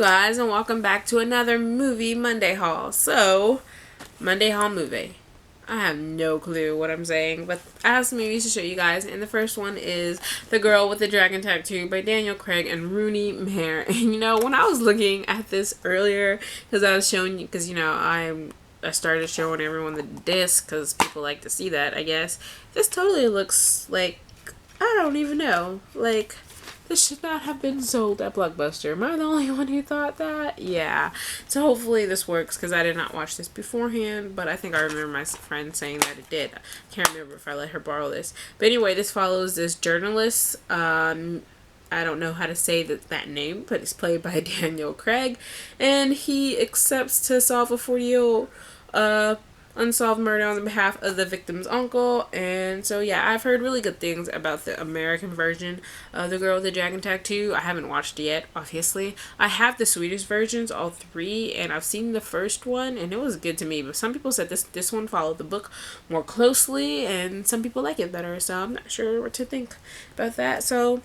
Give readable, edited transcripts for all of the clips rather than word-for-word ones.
you guys, and welcome back to another movie Monday haul. So, Monday haul movie. I have no clue what I'm saying, but I have some movies to show you guys. And the first one is The Girl with the Dragon Tattoo by Daniel Craig and Rooney Mara. And when I was looking at this earlier, because I was showing you, because I started showing everyone the disc because people like to see that, I guess. This totally looks like, I don't even know, like, this should not have been sold at Blockbuster. Am I the only one who thought that? Yeah. So hopefully this works because I did not watch this beforehand, but I think I remember my friend saying that it did. I can't remember if I let her borrow this. But anyway, this follows this journalist. I don't know how to say that name, but it's played by Daniel Craig, and he accepts to solve a 40-year-old unsolved murder on the behalf of the victim's uncle. And so yeah, I've heard really good things about the American version of The Girl with the Dragon Tattoo. I haven't watched it yet, obviously. I have the Swedish versions, all three, and I've seen the first one and it was good to me, but some people said this one followed the book more closely and some people like it better, so I'm not sure what to think about that. So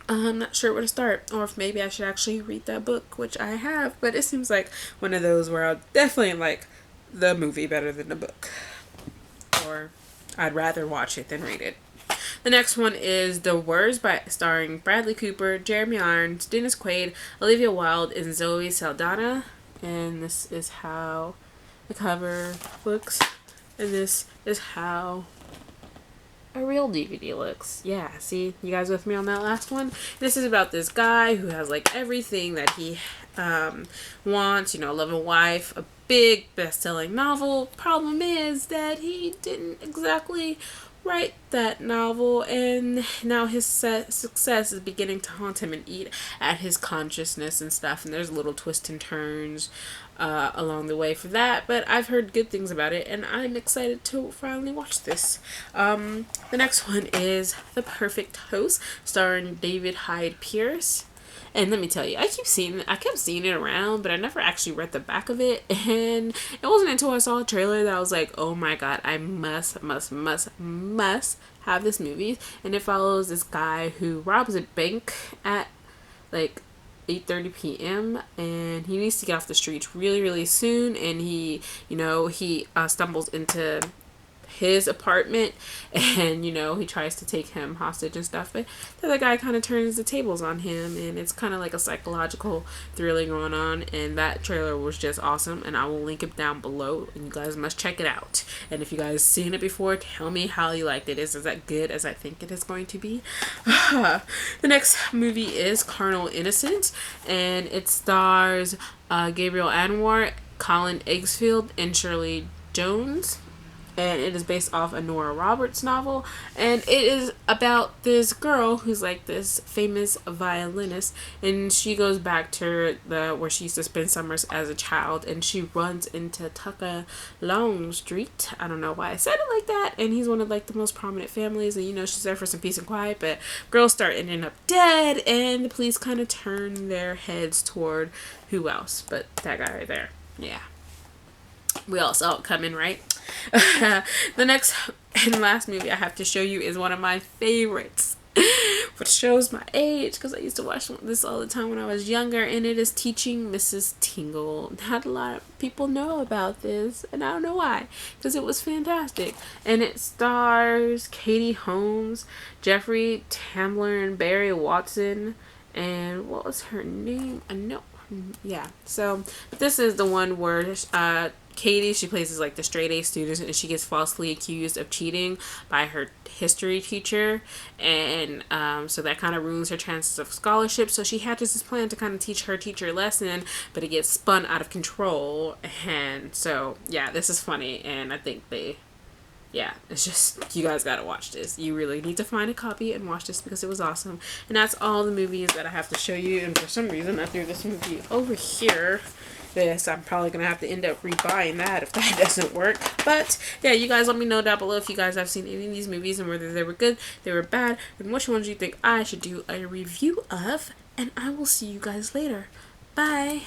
I'm not sure where to start, or if maybe I should actually read that book, which I have, but it seems like one of those where I'll definitely like the movie better than the book, or I'd rather watch it than read it. The next one is The Words, starring Bradley Cooper, Jeremy Irons, Dennis Quaid, Olivia Wilde, and Zoe Saldana. And this is how the cover looks, and this is how a real DVD looks. Yeah, see, you guys with me on that last one? This is about this guy who has like everything that he wants, love and wife, a big best-selling novel. Problem is that he didn't exactly write that novel, and now his success is beginning to haunt him and eat at his consciousness and stuff, and there's little twists and turns along the way for that, but I've heard good things about it and I'm excited to finally watch this. The next one is The Perfect Host, starring David Hyde Pierce. And let me tell you, I kept seeing it around, but I never actually read the back of it. And it wasn't until I saw a trailer that I was like, oh my god, I must have this movie. And it follows this guy who robs a bank at like 8:30 p.m. and he needs to get off the streets really, really soon. And he stumbles into his apartment, and he tries to take him hostage and stuff, but the other guy kind of turns the tables on him, and it's kind of like a psychological thriller going on. And that trailer was just awesome, and I will link it down below and you guys must check it out. And if you guys seen it before, tell me how you liked it. Is that good as I think it is going to be? The next movie is Carnal Innocence, and it stars Gabriel Anwar, Colin Eggsfield, and Shirley Jones. And it is based off a Nora Roberts novel, and it is about this girl who's like this famous violinist, and she goes back to where she used to spend summers as a child, and she runs into Tucker Longstreet. I don't know why I said it like that, and he's one of like the most prominent families, and she's there for some peace and quiet, but girls start ending up dead, and the police kind of turn their heads toward who else but that guy right there. Yeah, we all saw it coming, right? The next and last movie I have to show you is one of my favorites, which shows my age because I used to watch this all the time when I was younger, and it is Teaching Mrs. Tingle. Not a lot of people know about this, and I don't know why, because it was fantastic. And it stars Katie Holmes, Jeffrey Tambler, and Barry Watson, and what was her name? I know. Yeah, so this is the one where Katie, she plays as like the straight A student, and she gets falsely accused of cheating by her history teacher, and so that kind of ruins her chances of scholarship. So she hatches this plan to kind of teach her teacher a lesson, but it gets spun out of control. And so yeah, this is funny, and I think it's just, you guys gotta watch this. You really need to find a copy and watch this because it was awesome. And that's all the movies that I have to show you, and for some reason I threw this movie over here. This, I'm probably gonna have to end up rebuying that if that doesn't work. But yeah, you guys let me know down below if you guys have seen any of these movies and whether they were good, they were bad, and which ones you think I should do a review of. And I will see you guys later. Bye.